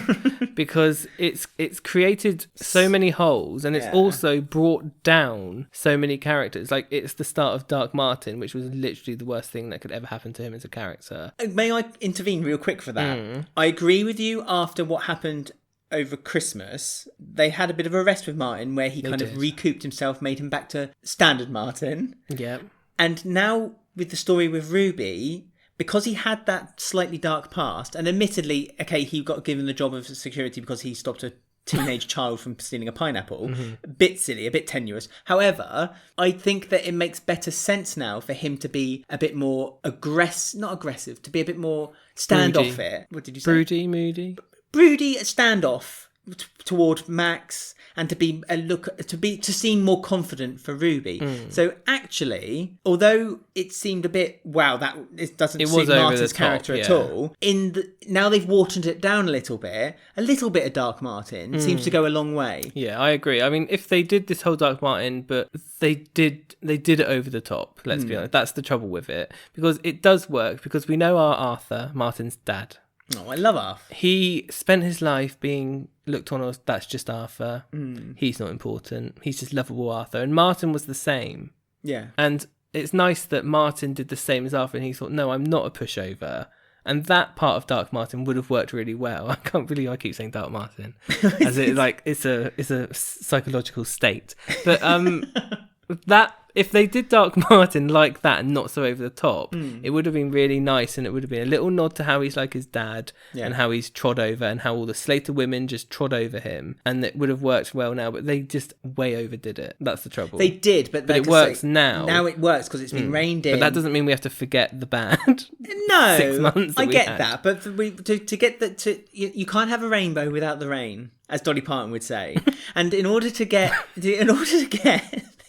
S1: Because it's created so many holes, and it's also brought down so many characters. Like, it's the start of Dark Martin, which was literally the worst thing that could ever happen to him as a character.
S2: May I intervene real quick for that? I agree with you. After what happened over Christmas, they had a bit of a rest with Martin where he kind of recouped himself, made him back to standard Martin.
S1: Yeah.
S2: And now with the story with Ruby, because he had that slightly dark past, and admittedly, okay, he got given the job of security because he stopped a teenage child from stealing a pineapple. A bit silly, a bit tenuous. However, I think that it makes better sense now for him to be a bit more not aggressive, to be a bit more standoff it. What did you say? Broody standoff toward Max, and to seem more confident for Ruby. So actually, although it seemed a bit it doesn't suit Martin's character at all. Now they've watered it down a little bit of Dark Martin seems to go a long way.
S1: Yeah, I agree. I mean, if they did this whole Dark Martin, but they did it over the top. Let's be honest. That's the trouble with it, because it does work, because we know our Arthur, Martin's dad.
S2: Oh, I love Arthur.
S1: He spent his life being looked on as, that's just Arthur. He's not important. He's just lovable Arthur. And Martin was the same.
S2: Yeah.
S1: And it's nice that Martin did the same as Arthur, and he thought, no, I'm not a pushover. And that part of Dark Martin would have worked really well. I can't believe I keep saying Dark Martin, as it's a psychological state. But that, if they did Dark Martin like that and not so over the top, it would have been really nice, and it would have been a little nod to how he's like his dad, and how he's trod over, and how all the Slater women just trod over him, and it would have worked well now, but they just way overdid it. That's the trouble.
S2: They did, but
S1: it works now.
S2: Now it works because it's been reined in.
S1: But that doesn't mean we have to forget the band.
S2: No,
S1: 6 months
S2: I get that, but to get that, you can't have a rainbow without the rain, as Dolly Parton would say. And in order to get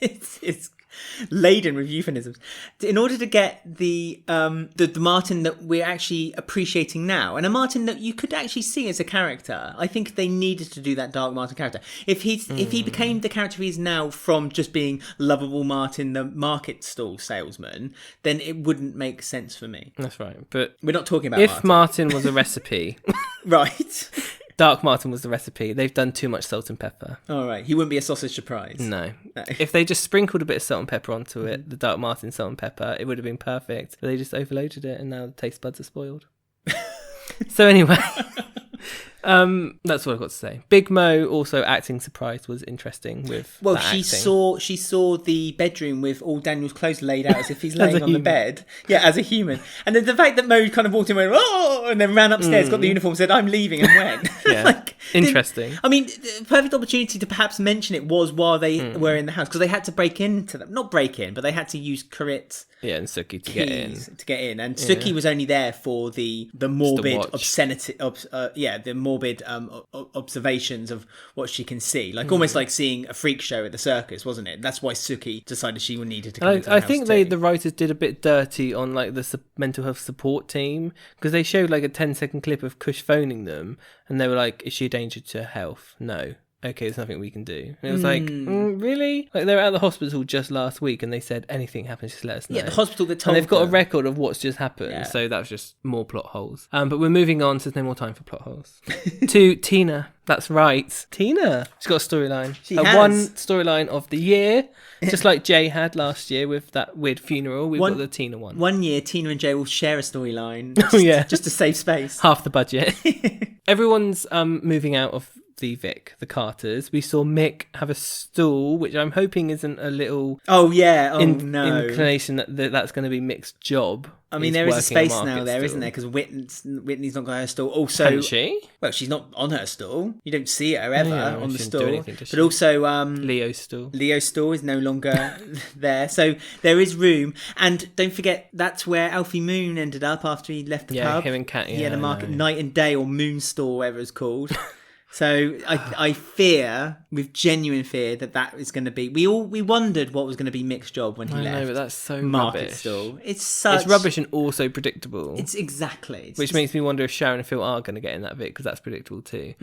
S2: it's laden with euphemisms. In order to get the Martin that we're actually appreciating now, and a Martin that you could actually see as a character, I think they needed to do that Dark Martin character. If he became the character he is now from just being lovable Martin, the market stall salesman, then it wouldn't make sense for me.
S1: That's right. But
S2: we're not talking about
S1: if Martin was a recipe.
S2: Right.
S1: Dark Martin was the recipe. They've done too much salt and pepper.
S2: All right. He wouldn't be a sausage surprise.
S1: No. If they just sprinkled a bit of salt and pepper onto it, the Dark Martin salt and pepper, it would have been perfect. But they just overloaded it, and now the taste buds are spoiled. So anyway, that's what I've got to say. Big Mo also acting surprised was interesting with
S2: she saw the bedroom with all Daniel's clothes laid out as if he's laying on the bed. Yeah, as a human. And then the fact that Mo kind of walked in and went, oh, and then ran upstairs, got the uniform, said, I'm leaving, and went.
S1: Yeah, interesting.
S2: I mean, the perfect opportunity to perhaps mention it was while they were in the house, because they had to break into them. Not break in, but they had to use Karit's
S1: and Suki to get in.
S2: And Suki was only there for the morbid obscenity, the morbid observations of what she can see, like almost like seeing a freak show at the circus, wasn't it? That's why Suki decided she needed to come into the house. I think
S1: the writers did a bit dirty on like the mental health support team, because they showed like a 10-second clip of Kush phoning them, and they were like, is she a danger to health? No. okay, there's nothing we can do. And it was like, really? Like, they were at the hospital just last week and they said, anything happens, just let us know.
S2: Yeah, the hospital that told
S1: And they've got
S2: them.
S1: a record of what's just happened.
S2: Yeah.
S1: So that was just more plot holes. But we're moving on, so there's no more time for plot holes. To Tina. That's right. Tina. She's got a storyline.
S2: She has.
S1: One storyline of the year. Just like Jay had last year with that weird funeral. We've got the Tina one.
S2: One year, Tina and Jay will share a storyline. Just to save space.
S1: Half the budget. Everyone's moving out of the Vic, the Carters. We saw Mick have a stool, which I'm hoping isn't a little inclination that that's going to be Mick's job.
S2: I mean, there is a space now there, isn't there? Because Whitney's not got her stool. Also,
S1: Hasn't she?
S2: Well, she's not on her stool. You don't see her ever on the
S1: she didn't
S2: stool.
S1: do anything, does she?
S2: But also,
S1: Leo's stool.
S2: Leo's stool is no longer there, so there is room. And don't forget, that's where Alfie Moon ended up after he left the pub.
S1: Him and Kat.
S2: He had a market night and day, or Moon Store, whatever it's called. So I fear, with genuine fear, that is going to be. We wondered what was going to be Mick's job when he left.
S1: I know, but that's so
S2: market
S1: rubbish.
S2: stall. It's
S1: rubbish and also predictable.
S2: It's exactly.
S1: Which makes me wonder if Sharon and Phil are going to get in that bit, because that's predictable too.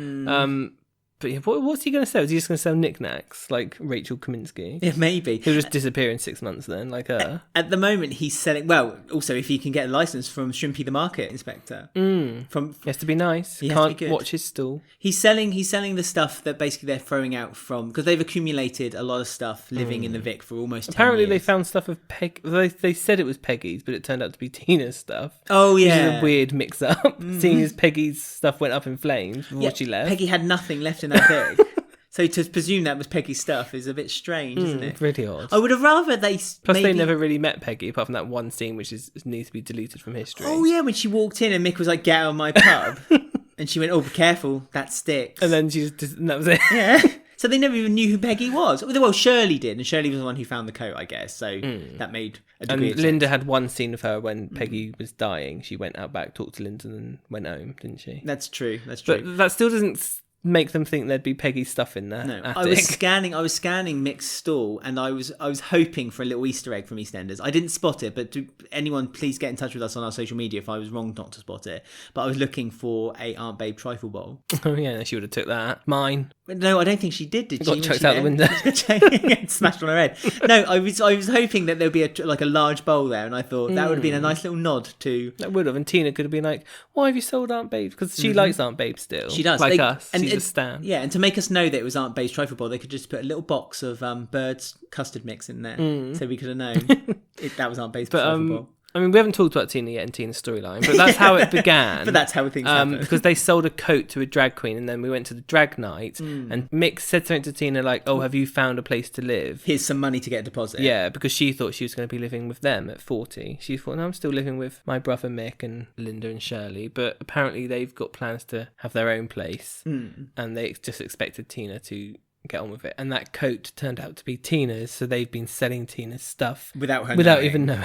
S1: But yeah, what's he going to sell? Is he just going to sell knickknacks like Rachel Kaminsky?
S2: Yeah, maybe.
S1: He'll just disappear in 6 months then, like her.
S2: At the moment, he's selling... Well, also, if he can get a licence from Shrimpy the Market Inspector.
S1: He has to be nice. Can't watch his stall.
S2: He's selling the stuff that basically they're throwing out from... Because they've accumulated a lot of stuff living in the Vic for almost 10
S1: Apparently,
S2: years.
S1: they found stuff of Peg... They said it was Peggy's, but it turned out to be Tina's stuff.
S2: Oh, yeah.
S1: Which is a weird mix-up, seeing as Peggy's stuff went up in flames before she left.
S2: Peggy had nothing left in that Vic. So to presume that was Peggy's stuff is a bit strange, isn't it?
S1: Really odd.
S2: I would have rather they...
S1: Plus, they never really met Peggy, apart from that one scene which needs to be deleted from history.
S2: Oh, yeah, when she walked in and Mick was like, get out of my pub. And she went, oh, be careful, that sticks.
S1: And then and that was it.
S2: Yeah. So they never even knew who Peggy was. Well, Shirley did, and Shirley was the one who found the coat, I guess. So that made a degree of sense.
S1: Linda had one scene of her when Peggy was dying. She went out back, talked to Linda, and went home, didn't she?
S2: That's true.
S1: But that still doesn't make them think there'd be Peggy's stuff in there.
S2: No, I was scanning Mick's stall, and I was hoping for a little Easter egg from EastEnders. I didn't spot it, but anyone please get in touch with us on our social media if I was wrong not to spot it. But I was looking for a Aunt Babe trifle bowl.
S1: Oh yeah, she would have took that. Mine.
S2: No, I don't think she did she?
S1: Got chucked out the window.
S2: Smashed on her head. No, I was hoping that there'd be a large bowl there, and I thought that would have been a nice little nod to...
S1: That would have, and Tina could have been like, why have you sold Aunt Babe? Because she likes Aunt Babe still.
S2: She does.
S1: Like us. She's a stan.
S2: Yeah, and to make us know that it was Aunt Babe's trifle bowl, they could just put a little box of Bird's custard mix in there, so we could have known that was Aunt Babe's trifle bowl.
S1: I mean, we haven't talked about Tina yet and Tina's storyline, but that's how it began.
S2: But that's how things happened.
S1: Because they sold a coat to a drag queen, and then we went to the drag night, and Mick said something to Tina like, oh, have you found a place to live?
S2: Here's some money to get a deposit.
S1: Yeah, because she thought she was going to be living with them at 40. She thought, no, I'm still living with my brother Mick and Linda and Shirley, but apparently they've got plans to have their own place, and they just expected Tina to get on with it. And that coat turned out to be Tina's, so they've been selling Tina's stuff without even knowing.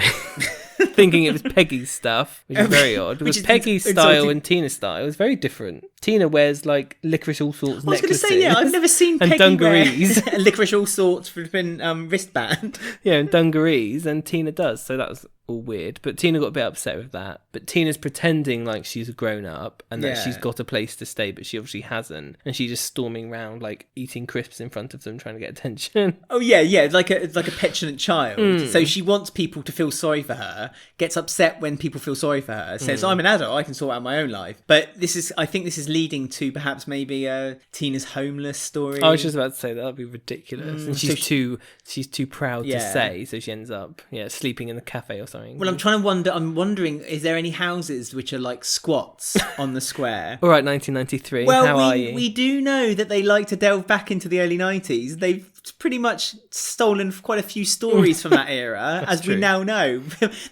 S1: Thinking it was Peggy's stuff, which is very odd, because Peggy's style and Tina's style is very different. Tina wears like licorice all sorts necklaces. I was going to say,
S2: yeah, I've never seen Peggy
S1: dungarees.
S2: wear licorice all sorts flipping wristband.
S1: Yeah, and dungarees, and Tina does, so that was all weird. But Tina got a bit upset with that. But Tina's pretending like she's a grown up and that she's got a place to stay, but she obviously hasn't. And she's just storming around like eating crisps in front of them, trying to get attention.
S2: Oh yeah, it's like a petulant child. So she wants people to feel sorry for her, gets upset when people feel sorry for her, says, I'm an adult, I can sort out my own life. But I think this is leading to perhaps maybe Tina's homeless story.
S1: I was just about to say that would be ridiculous. And she's too proud to say, so she ends up sleeping in the cafe or something.
S2: Well, I'm wondering, is there any houses which are like squats on the square?
S1: All right, 1993.
S2: Well,
S1: how are you?
S2: We do know that they like to delve back into the early 90s. They've pretty much stolen quite a few stories from that era, as
S1: true.
S2: We now know.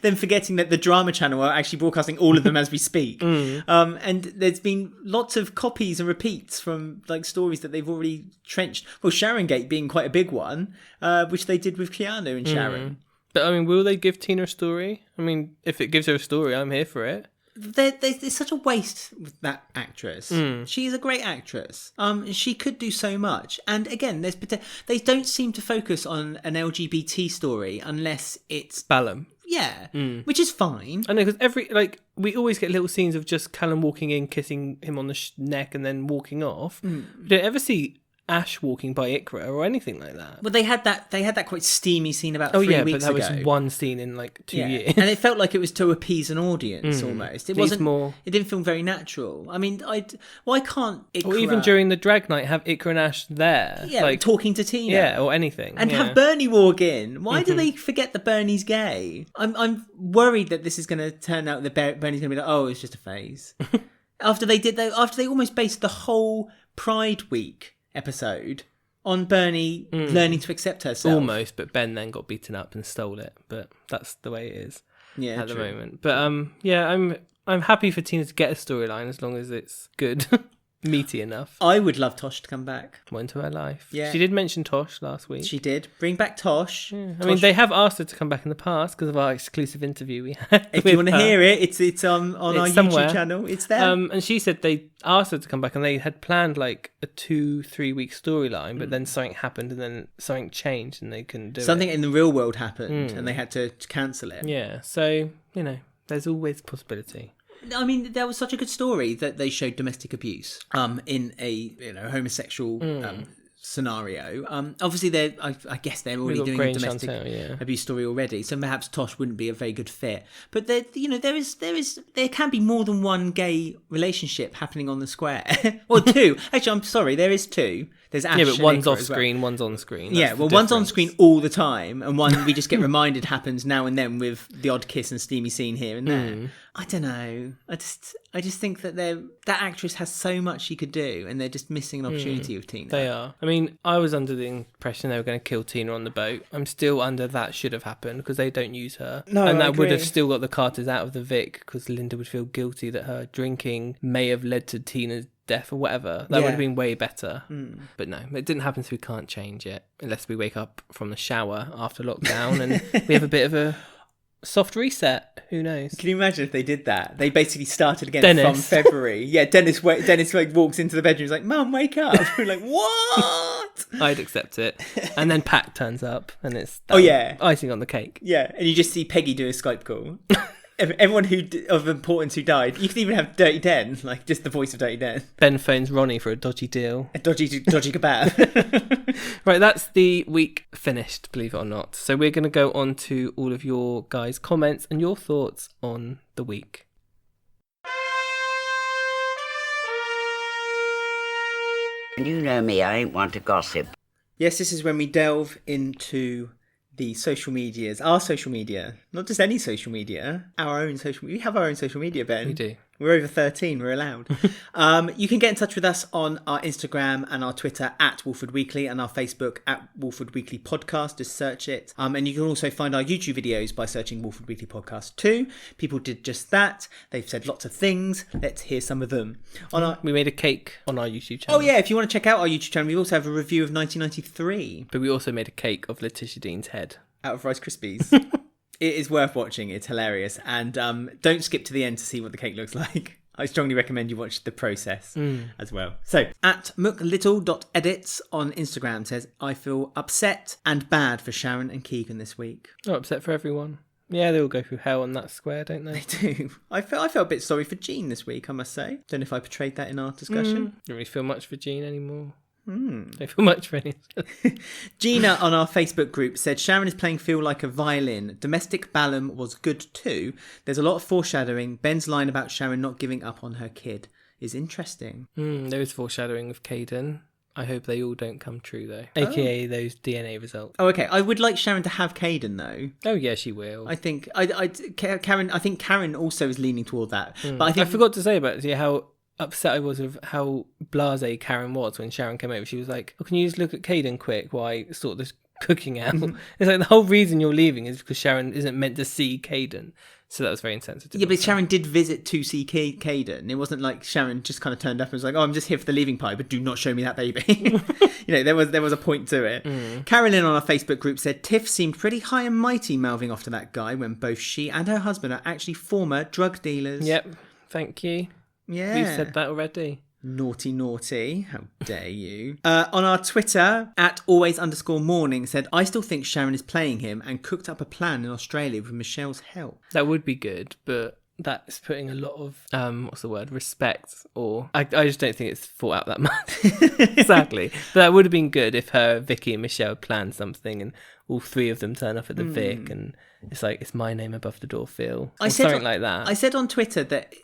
S2: Then forgetting that the Drama Channel are actually broadcasting all of them as we speak. And there's been lots of copies and repeats from like stories that they've already trenched. Well, Sharon Gate being quite a big one, which they did with Keanu and Sharon.
S1: But I mean, will they give Tina a story? I mean, if it gives her a story, I'm here for it.
S2: There's such a waste with that actress. She is a great actress. She could do so much. And again, they don't seem to focus on an LGBT story unless it's
S1: Ballum.
S2: Yeah, which is fine.
S1: I know, because we always get little scenes of just Callum walking in, kissing him on the neck, and then walking off. We don't ever see Ash walking by Iqra or anything like that.
S2: Well, they had that quite steamy scene about 3 weeks ago.
S1: But that was one scene in like 2 years.
S2: And it felt like it was to appease an audience almost. It wasn't
S1: more.
S2: It didn't feel very natural. I mean, why can't Iqra...
S1: Or even during the drag night, have Iqra and Ash there.
S2: Yeah, like talking to Tina.
S1: Yeah, or anything.
S2: And have Bernie walk in. Why do they forget that Bernie's gay? I'm worried that this is going to turn out that Bernie's going to be like, oh, it's just a phase. After they almost based the whole Pride Week episode on Bernie learning to accept herself.
S1: Almost, but Ben then got beaten up and stole it. But that's the way it is at the moment. But I'm happy for Tina to get a storyline as long as it's good. Meaty enough.
S2: I would love Tosh to come back.
S1: More into her life.
S2: Yeah.
S1: She did mention Tosh last week.
S2: She did. Bring back Tosh.
S1: Yeah. I mean, they have asked her to come back in the past because of our exclusive interview we had.
S2: If you want to hear it, it's on our
S1: somewhere.
S2: YouTube channel. It's there.
S1: And she said they asked her to come back and they had planned like a 2-3 week storyline, but then something happened and then something changed and they couldn't do
S2: Something
S1: it.
S2: in the real world happened and they had to cancel it.
S1: Yeah. So, there's always possibility.
S2: I mean, there was such a good story that they showed domestic abuse in a homosexual scenario. Obviously, I guess they're already doing a domestic abuse story already, so perhaps Tosh wouldn't be a very good fit. But there can be more than one gay relationship happening on the square, or two. Actually, I'm sorry, there is two. There's Ash
S1: but one's off
S2: screen,
S1: one's on screen.
S2: That's one's on screen all the time, and one we just get reminded happens now and then with the odd kiss and steamy scene here and there. I don't know. I just think that that actress has so much she could do, and they're just missing an opportunity with Tina.
S1: They are. I mean, I was under the impression they were going to kill Tina on the boat. I'm still under that should have happened because they don't use her.
S2: No,
S1: and
S2: I
S1: that would
S2: agree.
S1: have still got the Carters out of the Vic because Linda would feel guilty that her drinking may have led to Tina's death or whatever. That would have been way better. But no, it didn't happen, so we can't change it unless we wake up from the shower after lockdown and we have a bit of a soft reset. Who knows?
S2: Can you imagine if they did that? They basically started again from February. Yeah, Dennis like walks into the bedroom. He's like, "Mum, wake up!" We're like, "What?"
S1: I'd accept it. And then Pat turns up, and it's icing on the cake.
S2: Yeah, and you just see Peggy do a Skype call. Everyone of importance who died. You could even have Dirty Den, like just the voice of Dirty Den.
S1: Ben phones Ronnie for a dodgy deal.
S2: A dodgy kebab.
S1: Right, that's the week finished, believe it or not. So we're going to go on to all of your guys' comments and your thoughts on the week.
S3: You know me, I ain't one to gossip.
S2: Yes, this is when we delve into the social medias, our social media, not just any social media, our own social media. We have our own social media, Ben.
S1: We do.
S2: We're over 13, we're allowed. You can get in touch with us on our Instagram and our Twitter at Walford Weekly and our Facebook at Walford Weekly Podcast. Just search it. And you can also find our YouTube videos by searching Walford Weekly Podcast too. People did just that. They've said lots of things. Let's hear some of them.
S1: We made a cake on our YouTube channel.
S2: Oh yeah, if you want to check out our YouTube channel, we also have a review of 1993.
S1: But we also made a cake of Letitia Dean's head.
S2: Out of Rice Krispies. It is worth watching. It's hilarious. And don't skip to the end to see what the cake looks like. I strongly recommend you watch the process as well. So, at mooklittle.edits on Instagram says, I feel upset and bad for Sharon and Keegan this week.
S1: Oh, upset for everyone. Yeah, they all go through hell on that square, don't they?
S2: They do. I felt a bit sorry for Jean this week, I must say. Don't know if I portrayed that in our discussion.
S1: Don't really feel much for Jean anymore. Don't feel much for any.
S2: Gina on our Facebook group said Sharon is playing Feel Like a Violin. Domestic Ballum was good too. There's a lot of foreshadowing. Ben's line about Sharon not giving up on her kid is interesting.
S1: There is foreshadowing with Caden. I hope they all don't come true though. AKA those DNA results.
S2: Oh, okay. I would like Sharon to have Caden though.
S1: Oh yeah, she will.
S2: I think Karen. I think Karen also is leaning toward that. But I
S1: forgot to say about how upset I was with how blasé Karen was when Sharon came over. She was like, "Oh, can you just look at Caden quick while I sort this cooking out?" It's like the whole reason you're leaving is because Sharon isn't meant to see Caden. So that was very insensitive.
S2: Yeah, but Sharon did visit to see Caden. It wasn't like Sharon just kind of turned up and was like, "Oh, I'm just here for the leaving party, but do not show me that baby." There was a point to it. Carolyn on our Facebook group said Tiff seemed pretty high and mighty mouthing off to that guy when both she and her husband are actually former drug dealers.
S1: Yep, thank you.
S2: Yeah.
S1: We've said that already.
S2: Naughty. How dare you? On our Twitter, at always_morning said, I still think Sharon is playing him and cooked up a plan in Australia with Michelle's help.
S1: That would be good, but that's putting a lot of respect, or I just don't think it's thought out that much. Exactly. But that would have been good if her, Vicky and Michelle had planned something and all three of them turn up at the Vic and it's like, it's my name above the door, Phil. Or something like that.
S2: I said on Twitter that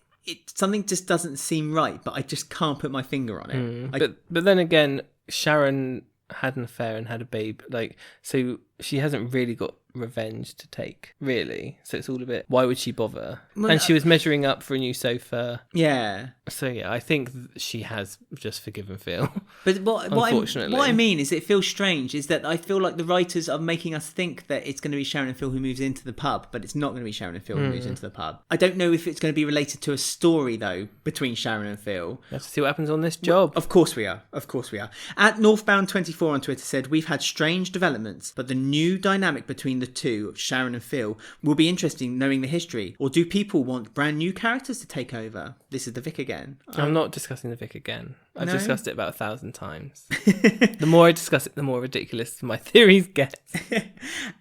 S2: something just doesn't seem right, but I just can't put my finger on it.
S1: But then again, Sharon had an affair and had a babe, like, so she hasn't really got revenge to take, really. So it's all a bit, why would she bother?
S2: Well,
S1: and she was measuring up for a new sofa.
S2: Yeah.
S1: So yeah, I think she has just forgiven Phil.
S2: But what
S1: Unfortunately.
S2: I mean is, it feels strange, is that I feel like the writers are making us think that it's going to be Sharon and Phil who moves into the pub, but it's not going to be Sharon and Phil who moves into the pub. I don't know if it's going to be related to a story, though, between Sharon and Phil.
S1: Let's see what happens on this job.
S2: Of course we are. At Northbound24 on Twitter said, we've had strange developments, but the new dynamic between the two, Sharon and Phil, will be interesting knowing the history. Or do people want brand new characters to take over? This is the Vic again.
S1: I'm not discussing the Vic again. I've
S2: No?
S1: discussed it about 1,000 times. The more I discuss it, the more ridiculous my theories get.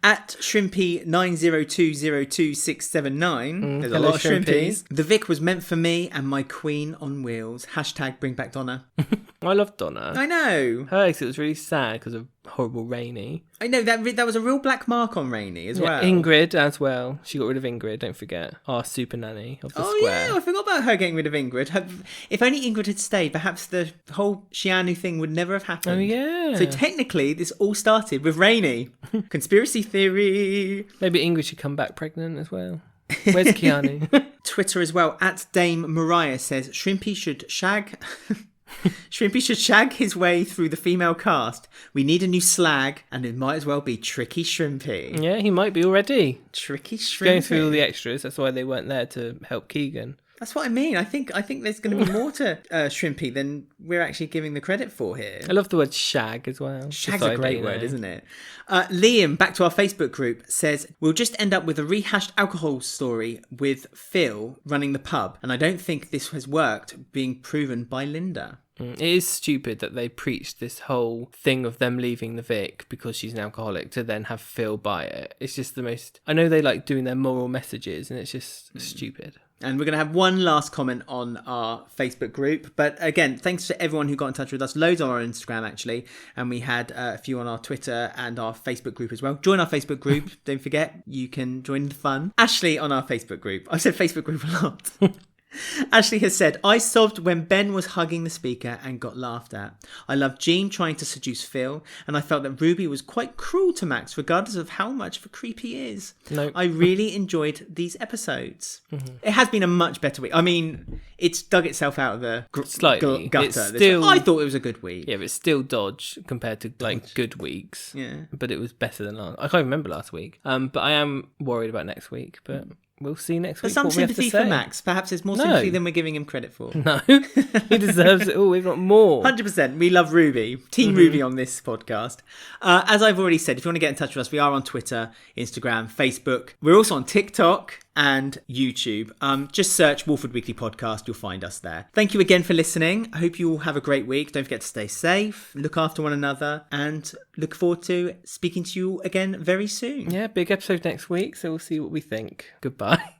S2: At Shrimpy9020269, there's a
S1: hello,
S2: lot of Shrimpies.
S1: Shrimpies.
S2: The Vic was meant for me and my queen on wheels. # bring back Donna.
S1: I love Donna.
S2: I know.
S1: It was really sad because of horrible Rainey.
S2: I know, that was a real black mark on Rainey as well.
S1: Ingrid as well. She got rid of Ingrid, don't forget. Our super nanny of the square.
S2: Yeah, I forgot about her getting rid of Ingrid. If only Ingrid had stayed, perhaps the whole Shianu thing would never have happened.
S1: Oh, yeah.
S2: So technically, this all started with Rainey. Conspiracy theory.
S1: Maybe Ingrid should come back pregnant as well. Where's Keanu?
S2: Twitter as well, at Dame Mariah says, Shrimpy should shag his way through the female cast. We need a new slag, and it might as well be Tricky Shrimpy.
S1: Yeah, he might be already.
S2: Tricky Shrimpy.
S1: Going through all the extras, that's why they weren't there to help Keegan.
S2: That's what I mean. I think there's going to be more to Shrimpy than we're actually giving the credit for here.
S1: I love the word shag as well.
S2: Shag's a great word, isn't it? Liam, back to our Facebook group, says, we'll just end up with a rehashed alcohol story with Phil running the pub, and I don't think this has worked, being proven by Linda.
S1: It is stupid that they preached this whole thing of them leaving the Vic because she's an alcoholic to then have Phil buy it. It's just the most... I know they like doing their moral messages and it's just stupid.
S2: And we're going to have one last comment on our Facebook group. But again, thanks to everyone who got in touch with us. Loads on our Instagram, actually. And we had a few on our Twitter and our Facebook group as well. Join our Facebook group. Don't forget, you can join the fun. Ashley on our Facebook group. I've said Facebook group a lot. Ashley has said, I sobbed when Ben was hugging the speaker and got laughed at. I loved Jean trying to seduce Phil, and I felt that Ruby was quite cruel to Max, regardless of how much of a creep he is.
S1: No.
S2: I really enjoyed these episodes. Mm-hmm. It has been a much better week. I mean, it's dug itself out of the
S1: slightly
S2: gutter.
S1: It's still,
S2: I thought it was a good week.
S1: Yeah, but it's still dodge compared to like good weeks.
S2: Yeah.
S1: But it was better than last. I can't remember last week. But I am worried about next week, but... We'll see next week.
S2: There's some sympathy for Max. Perhaps there's more sympathy than we're giving him credit for.
S1: No, he deserves it all. We've got more.
S2: 100%. We love Ruby. Team Ruby on this podcast. As I've already said, if you want to get in touch with us, we are on Twitter, Instagram, Facebook. We're also on TikTok and YouTube. Just search Walford Weekly Podcast. You'll find us there. Thank you again for listening. I hope you all have a great week. Don't forget to stay safe, look after one another, and look forward to speaking to you again very soon.
S1: Yeah, big episode next week, so we'll see what we think. Goodbye.